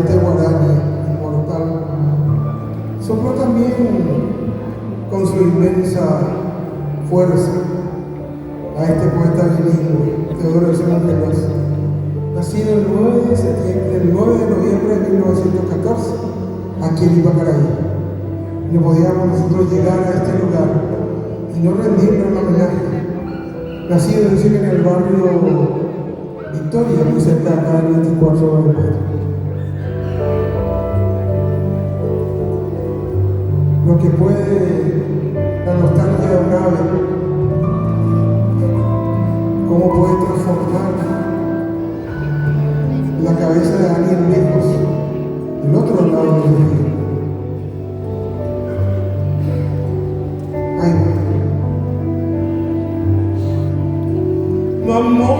cantante guaraní, inmortal, sopló también con su inmensa fuerza a este poeta bilingüe, Teodoro García Veloz, nacido el 9 de septiembre, el 9 de noviembre de 1914, aquí en Ipacaraí. No podíamos nosotros llegar a este lugar y no rendirle un homenaje. Nacido en el barrio Victoria, muy cerca acá del 24 de mayo. Lo que puede la nostalgia de un ave, cómo puede transformar la cabeza de alguien lejos, del otro lado del río. Ahí va. Mamá,